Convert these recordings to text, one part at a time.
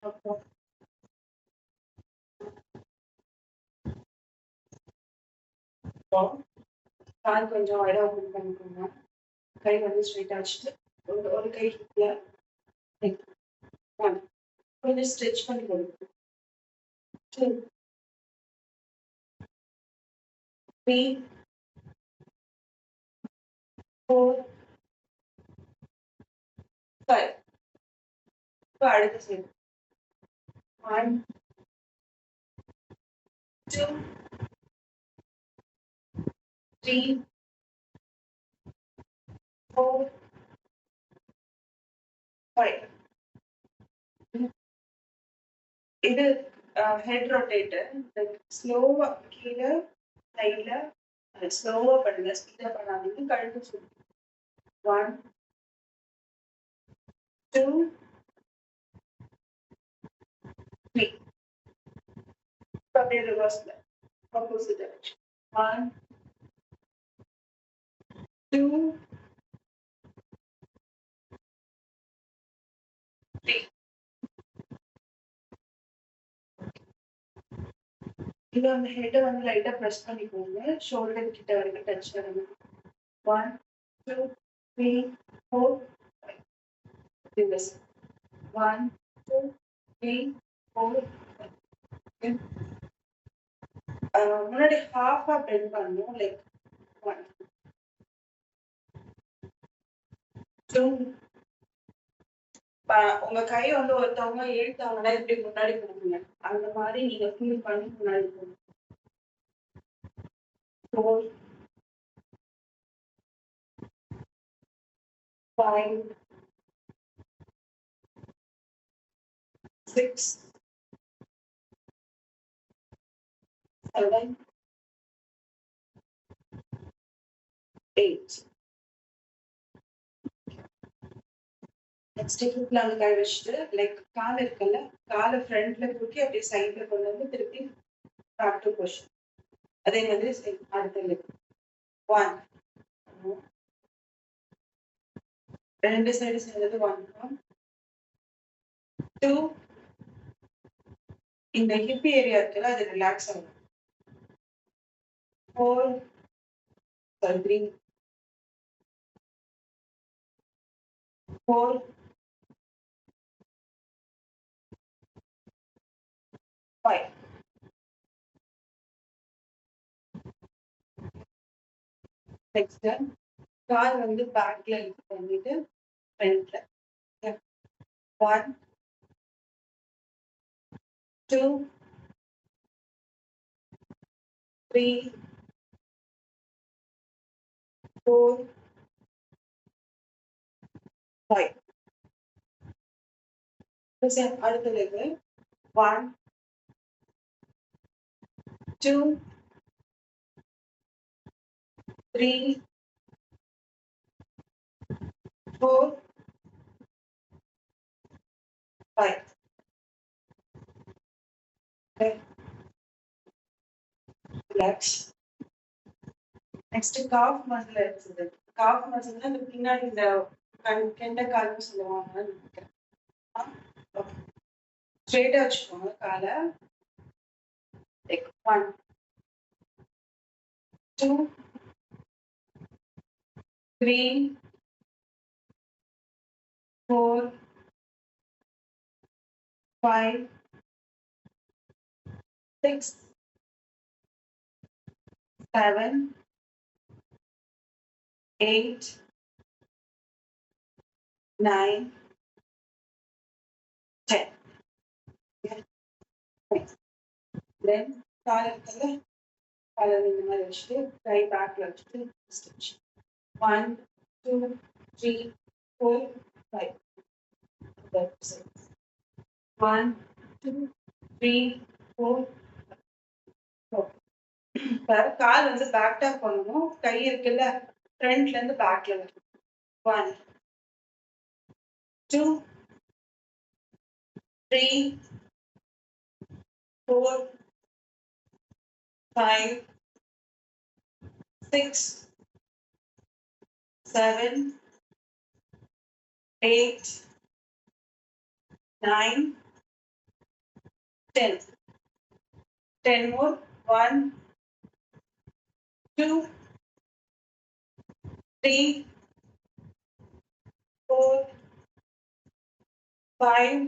அப்புறம் கால் கொஞ்சம் இடம் ஓப்பன் பண்ணிக்கோங்க. கை வந்து ஸ்ட்ரைட்டா வச்சுட்டு ஒரு கை ஒன் கொஞ்சம் ஸ்ட்ரெச் பண்ணி கொடுங்க. 2 3 4 5 இப்போ அடுத்த சைடு 1 2 3 4 5 இது ஹெட் ரொட்டேட்டர். ஸ்லோவா கீழே சைட்ல ஸ்லோவா பண்ணுங்க, ஸ்பீடா பண்ணாதீங்க. கழுத்து சுத்தி 1 2 3 அப்படியே ரிவர்ஸ்ல ஆப்போசிட் டைரக்ஷன் 1 2 3 இது அந்த ஹெட்டை வந்து லைட்டா ப்ரெஸ் பண்ணிக்கோங்க. ஷோல்டர் கிட்ட வரைக்கும் டச் பண்ணுங்க. 1 2 3 4 5 ரிவர்ஸ் 1 2 3 4 5 முன்னாடி ஹாஃபா பெண்ட் பண்ணணும். லைக் 1 2 உங்க கை வந்து ஒருத்தவங்க இழுத்தாங்கன்னா இப்படி முன்னாடி போடுங்க. அந்த மாதிரி நீங்க ஃபீல் பண்ணி முன்னாடி போடுங்க. 4 5 6 7 8 நெக்ஸ்ட் ஹிப்ல அந்த கை வச்சுட்டு லைக் கால் இருக்குல்ல, காலை ஃப்ரண்ட்ல தூக்கி அப்படியே சைட்ல கொண்டு வந்து திருப்பி பேக் டு பொசிஷன். அதே மாதிரி அடுத்த லெக் 1 ரெண்டு சைடு சேர்ந்தது 1 2 இந்த ஹிப் ஏரியா இருக்குல்ல அது ரிலாக்ஸ் ஆகும். 4 3 4 5 நெக்ஸ்ட் கால் வந்து பேக்ல இது பண்ணிட்டு ஃப்ரண்ட்ல 1 2 3 4 5 அடுத்த leg 1 2 3 4 5 relax. Next cough muscle இருக்குது. காஃப் மசில்னா இந்த பின்னாடி இந்த கெண்ட கால்னு சொல்லுவாங்க. ஸ்ட்ரெயிட்டா வச்சுக்கோங்க காலை. 1 2 3 4 5 6 7 8 9 10 தென் கால் இருக்குல்ல, காலை இந்த மாதிரி வச்சுட்டு கை பேக்ல வச்சுட்டு ஸ்டிச் 1 2 3 4 5 1 2 3 4 கால் வந்து பேக் டாப் பண்ணணும். கை இருக்குல்ல ஃப்ரண்ட்ல இருந்து பேக்ல வரும். 1 2 3 4 5 6 7 8 9 10. 10 more. 1, 2, 3, 4, 5,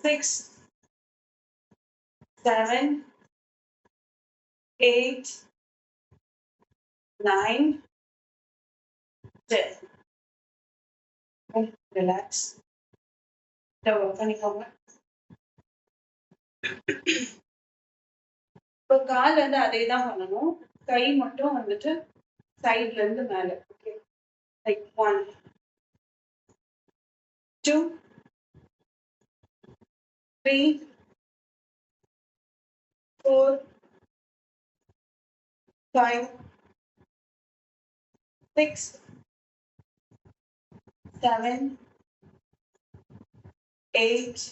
6, 7, 8, 9, 10. Relax. Work பண்ணிக்கோங்க. இப்போ கால் வந்து அதே தான் பண்ணணும். கை மட்டும் வந்துட்டு சைட்ல இருந்து மேல. Okay. Like 1, 2, 3, 4, 5, 6, 7, 8,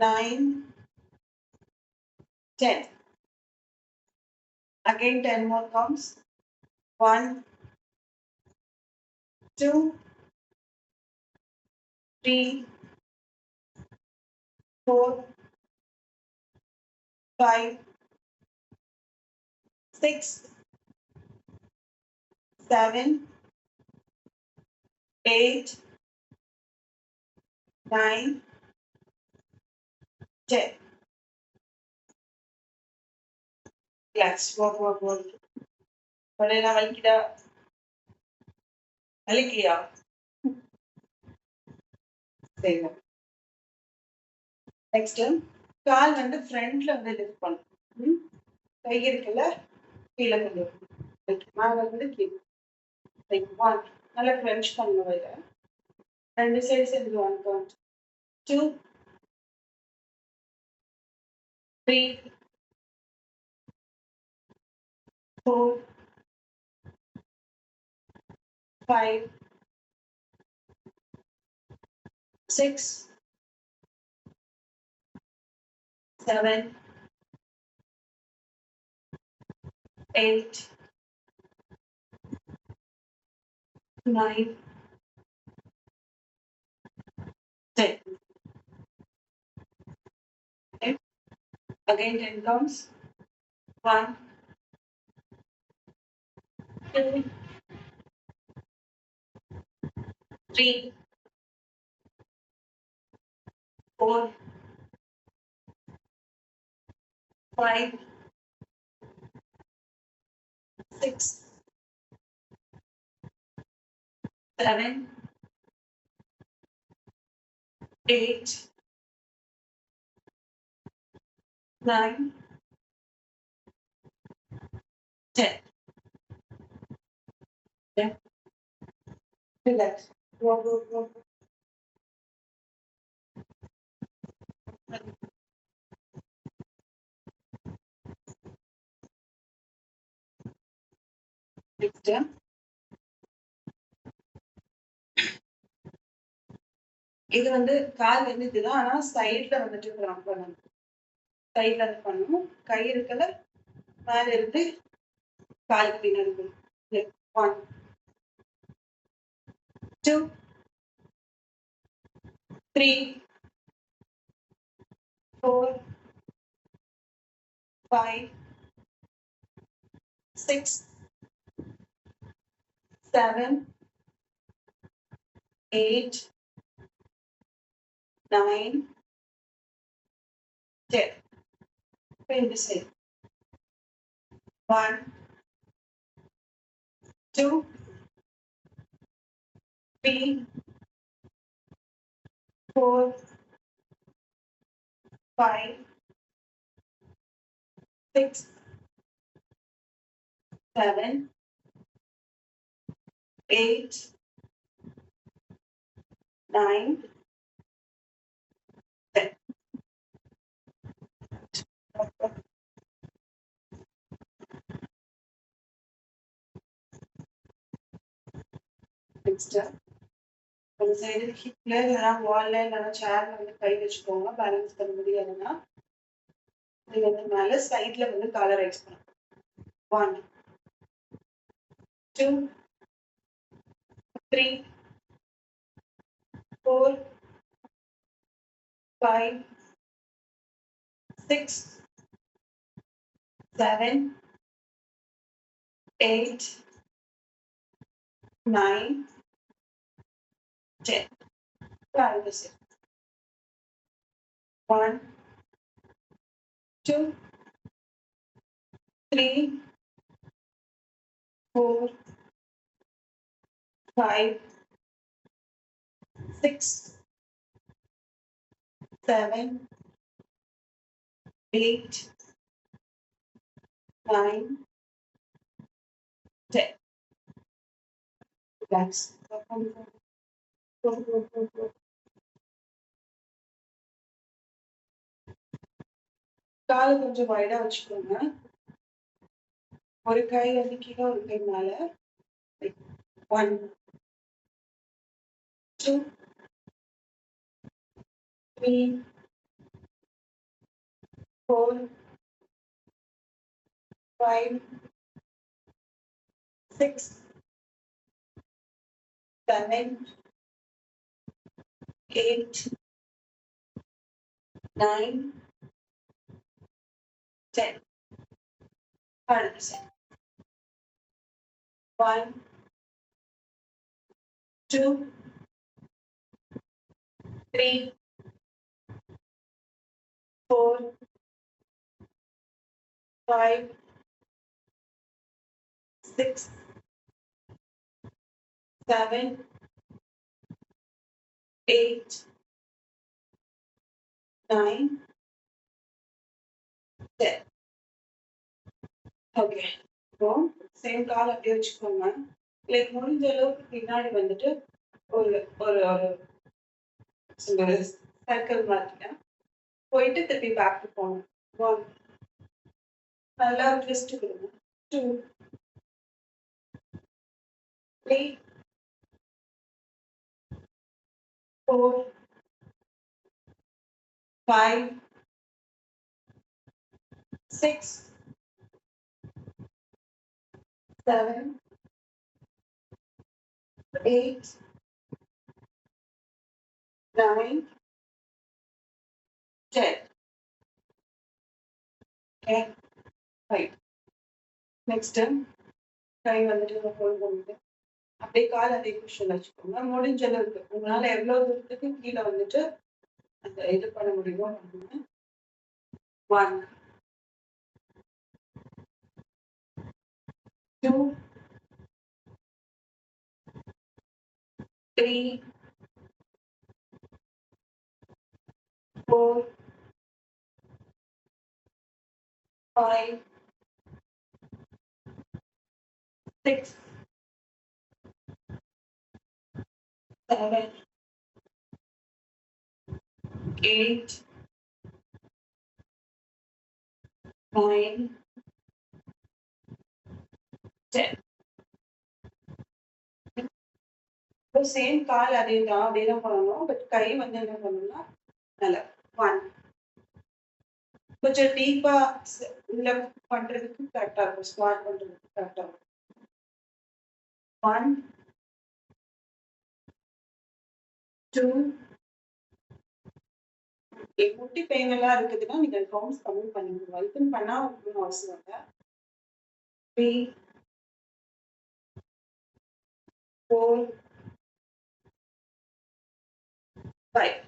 9, 10. Again 10 more counts. 1, 2, 3, 4, 5, 6, 7, 8, 9, 10. Relax. Work. பழையெல்லாம் வலிக்குதா? வலிக்கலையா? சரி. நெக்ஸ்ட் கால் வந்து ஃப்ரண்ட்ல வந்து லிஃப்ட் பண்ணும். கை இருக்குல்ல கீழே கொண்டு லைக் மேல இருந்து கீழே லைக் 1 நல்லா க்ரன்ச் பண்ணணும் இதை. 2 சைடு சேர்ந்து 1 count. 2, 3, 4, 5, 6, 7, 8, 9, 10. Okay. Again 10 counts. 1, 2, 3, 4, 5, 6, 7, 8, 9, 10. Okay. Relax. Go. Next. இது வந்து கால் வந்து இதுதான். ஆனா சைட்ல வந்துட்டு ட்ராப் பண்ணணும். சைட்ல இருந்து பண்ணணும். கை இருக்குல்ல மேல இருந்து காலுக்கு பின்னாடி 1, 2, 3, 4, 5, 6, 7, 8, 9, 10. In the same. 1, 2, 3, 4, 5, 6, 7, 8, 9, 10. Next. ஒரு சைடு ஹிப்ல இல்லைன்னா வால்ல இல்லைன்னா சேர்ல வந்து கை வச்சுக்கோங்க. பேலன்ஸ் பண்ண முடியாதுன்னா நீங்க வந்து மேல சைட்ல வந்து காலை ரைஸ் பண்ணுங்க. 1, 2, 3, 4, 5, 6, 7, 8, 9, 10. Try this. 1, 2, 3, 4, 5, 6, 7, 8, 9, 10. Relax. காலை கொஞ்சம் வைடா வச்சுக்கோங்க. ஒரு கை வந்து கீழே, ஒரு கை மேல. 1, 2, 3, 4, 5, 6, 7, 8, 9, 10. 100%. 1, 2, 3, 4, 5, 6, 7, 8, 9, 10. ஓகே. இப்போ சேம் கால் அப்படியே வச்சுக்கோங்க. லைக் முடிஞ்ச அளவுக்கு பின்னாடி வந்துட்டு ஒரு ஒரு ஒரு சர்க்கிள் மாதிரி போயிட்டு திருப்பி பேக் போகணும். 1, நல்லா ட்விஸ்ட் கொடுங்க. 2, 3, 4, 5, 6, 7, 8, 9, 10. Okay, right. Next, கை வந்துட்டு ஹோல்ட் பண்ணிட்டு அப்படியே கால் அதே பொசிஷன் வச்சுக்கோங்க. முடிஞ்ச அளவுக்கு உங்களால எவ்வளவு தூரத்துக்கு கீழே வந்துட்டு அந்த இது பண்ண முடியுமோ பண்ணுங்க. 1, 2, 3, 4, 5, 6, 7, 8, 9, 10. இப்போ சேம் கால் அதே தான் பண்ணணும். பட் கை வந்து என்ன பண்ணணும்னா நல்லா 1. கொஞ்சம் டீப்பா உள்ள பண்றதுக்கு கரெக்டா இருக்கும். ஸ்குவாட் பண்றதுக்கு கரெக்டா இருக்கும். 1, 2, முட்டி பெயின் எல்லாம் இருக்குதுன்னா நீங்க கவுண்ட்ஸ் கம்மி பண்ணிக்கணும். அதுக்குன்னு பண்ணா ஒன்றும் அவசியம் இல்லை. 3, 4, 5.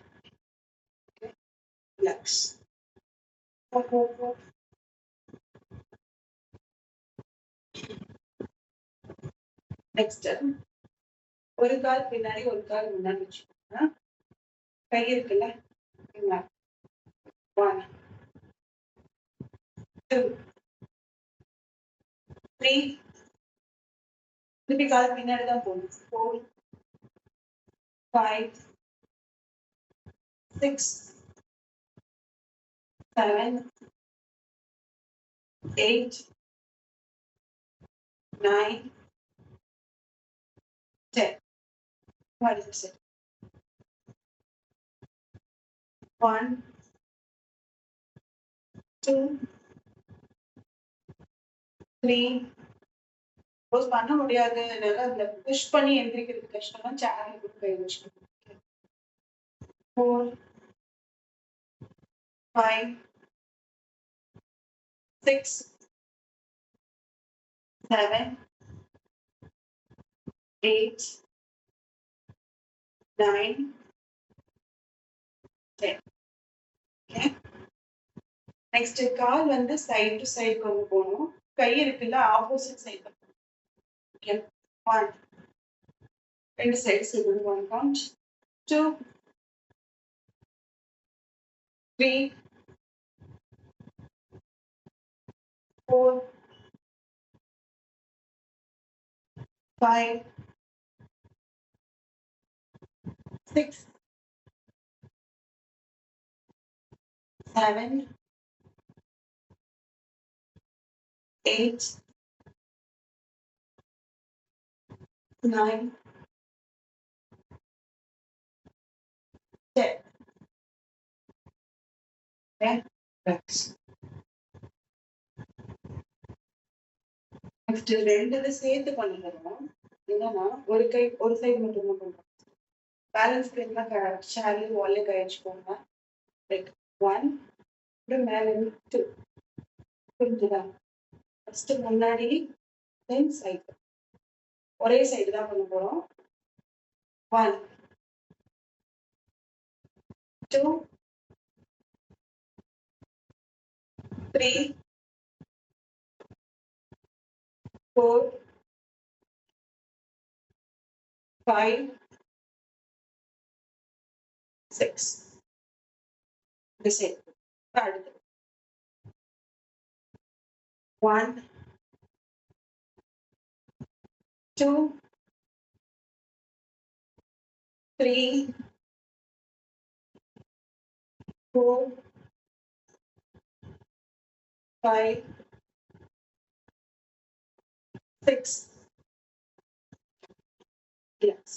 Relax. 4, 4, 4. நெக்ஸ்ட் ஒரு கால் பின்னாடி ஒரு கால் முன்னாடி வச்சுக்கோங்க. கை இருக்குல்ல 1, 2, 3, திருப்பி கால் பின்னாடி தான் போகணும். 4, 5, 6, 7, 8, 9, 10. 100%. 1, 2, 3. சப்போஸ் பண்ண முடியாது, அந்த புஷ் பண்ணி எந்திரிக்கிறது கஷ்டம்னா சேர்ல போட்டு கை வச்சுக்கணும். 4, 5, 6, 7, 8, 9, 10. Okay. Next, கால் வந்து side to side கொண்டு போகணும். கை இருக்குல்ல opposite side. Okay. 1. ரெண்டு sides இருந்து 1 count. 2, 3, 4, 5, 6, 7, 8, 9, 10. Okay. Next, ரெண்டு இது சேர்த்து பண்ணிடுறோம். என்னன்னா ஒரு கை ஒரு சைடு மட்டும் தான் பண்றோம். பேலன்ஸ் இருந்தா ஷேர்லி வால்லே கை வச்சுக்கோங்க. லைக் 1 அப்புறம் மேல இருந்து 2. புரிஞ்சுதா? ஃபர்ஸ்ட் முன்னாடி தென் சைடு ஒரே சைடு தான் பண்ண போறோம். 1, 2, 3, 4, 5, 6. The same. அடுத்து 1, 2, 3, 4, 5, 6. Yes.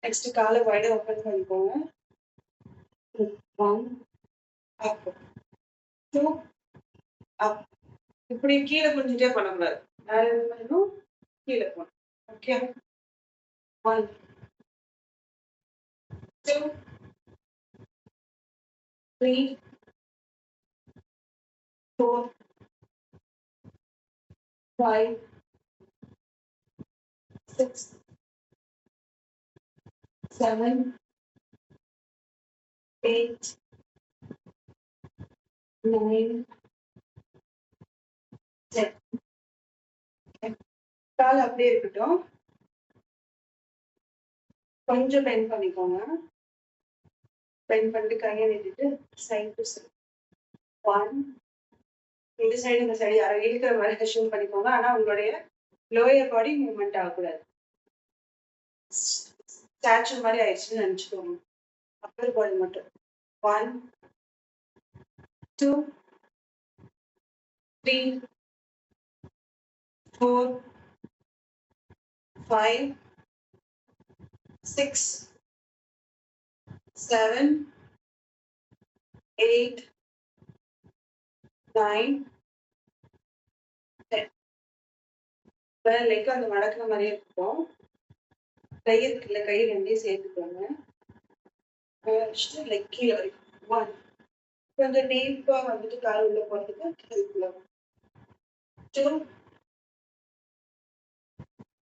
Next காலை wide open பண்ணிக்கோங்க. 1, up, 2, up. இப்படி கீழே குனிஞ்சிட்டே பண்ணக்கூடாது. மேல இருந்து பண்ணணும், கீழே போகணும். ஓகே. 1, 2, 3, 4, 5, 6, 7, 8, 9, 10. கால் அப்படியே இருக்கட்டும். கொஞ்சம் பெண்ட் பண்ணிக்கோங்க. பெண்ட் பண்ணிட்டு கையை நீட்டிட்டு சைடு டு சைடு 1. இந்த சைடு இந்த சைடு யாரோ இருக்கிற மாதிரி கஷ்டம் பண்ணிக்கோங்க. ஆனா உங்களுடைய லோயர் பாடி மூவ்மெண்ட் ஆகக்கூடாது. ஸ்டாச்சு மாதிரி ஆயிடுச்சுன்னு நினைச்சுக்கோங்க. அப்பர் பாடி மட்டும் 1, 2, 3, 4, 5, 6, 7, 8, 9, 10. லெக் அந்த மடக்கிற மாதிரியே இருக்கும். கை இருக்குல்ல, கை ரெண்டையும் சேர்த்துக்கோங்க. லைக் கீழே வரைக்கும் 1. கொஞ்சம் டீப்பா வந்துட்டு கால் உள்ள போறதுக்கு ஹெல்ப்ஃபுல்லா 2,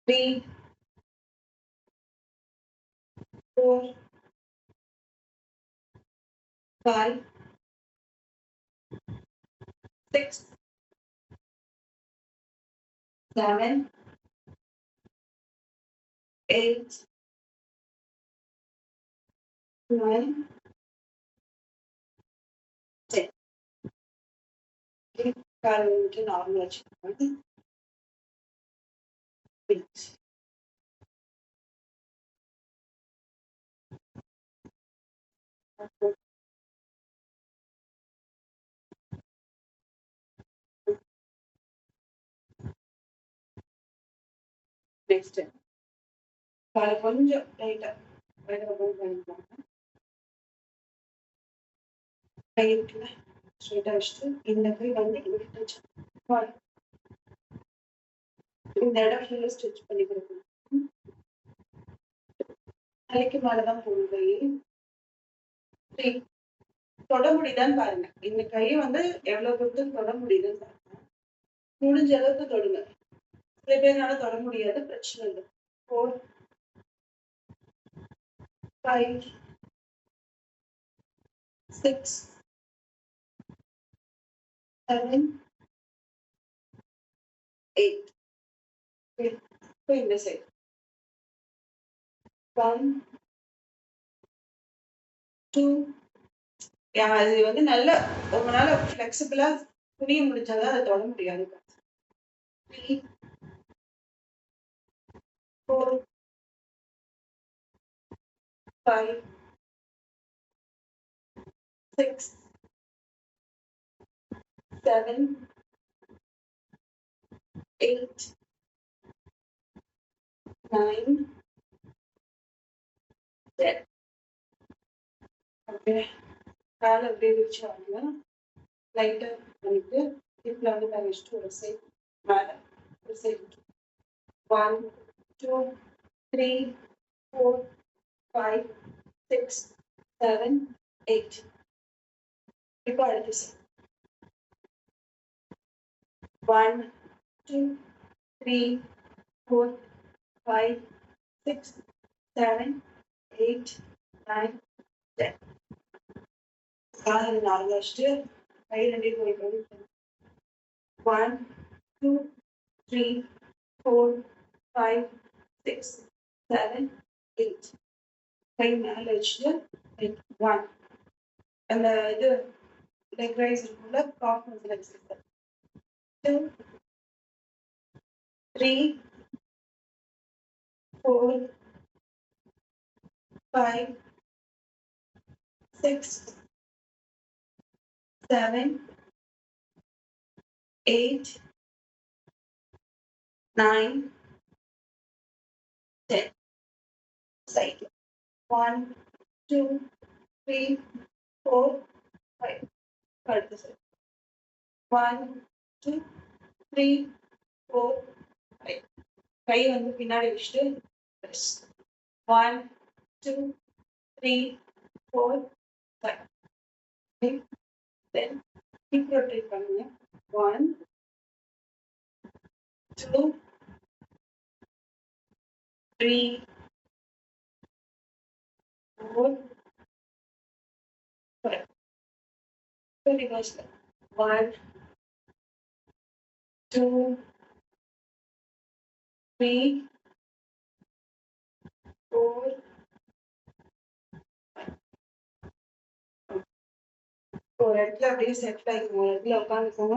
3, 4, 5, 6, 7, 8, 9, 10. கால் வந்துட்டு நார்மலா வச்சுக்கோங்க. நெக்ஸ்ட் காலை கொஞ்சம் லைட்டா பண்ணிக்கோங்க. கை இருக்குல்ல ஸ்ட்ரைட்டா வச்சுட்டு இந்த கை வந்து இப்படி டச் இந்த இடம் ஃபுல்லா ஸ்டிச் பண்ணி கொடுக்கணும். தலைக்கு மேலதான் போகணும் கை. 3 தொட முடியுதான்னு பாருங்க. இந்த கையை வந்து எவ்வளவு தூரத்துக்கு தொட முடியுதுன்னு பாருங்க. முடிஞ்ச அளவுக்கு தொடுங்க. சில பேர்னால தொட முடியாது, பிரச்சனை இல்லை. 4 5 6 7 8 இப்போ இந்த சைடு 1 2 அது வந்து நல்ல உங்களால ஃபிளெக்சிபிளா புரிய முடிஞ்சாதான் அதை தொட முடியாது. 3 4 5 6 7 8 9 10. ஓகே, காலை அப்படியே வச்சு வாங்க. லைட்டா பண்ணிட்டு ஹிப்ல வந்து கை வச்சுட்டு ஒரு சைடு மேல ஒரு சைடு 1 2 3 4 5 6 7 8. இப்போ அடுத்த சைடு 1 2 3 4 5 6 7 8 9 10. காலை நாலு வச்சுட்டு கை ரெண்டையும் போய் 1 2 3 4 5 6 7 8. கை மேல வச்சுட்டு 1 அந்த இது லெக் ரைஸ் இருக்குல்ல, காஃப் மசில் எக்ஸசைஸ். 2 3 4 5 6 7 8 9 10. Side 1 2 3 4 5. அடுத்த சைடு 1 2 3 4 5. கை வந்து பின்னாடி வச்சுட்டு 1 2 3 4 5. Then hip rotate பண்ணுங்க. 1 2 3 4 5. Reverse 1 2 3 4 ஒரு இடத்துல அப்படியே செட்டில் ஆகிக்கணும். ஒரு இடத்துல உட்காந்துக்கோங்க.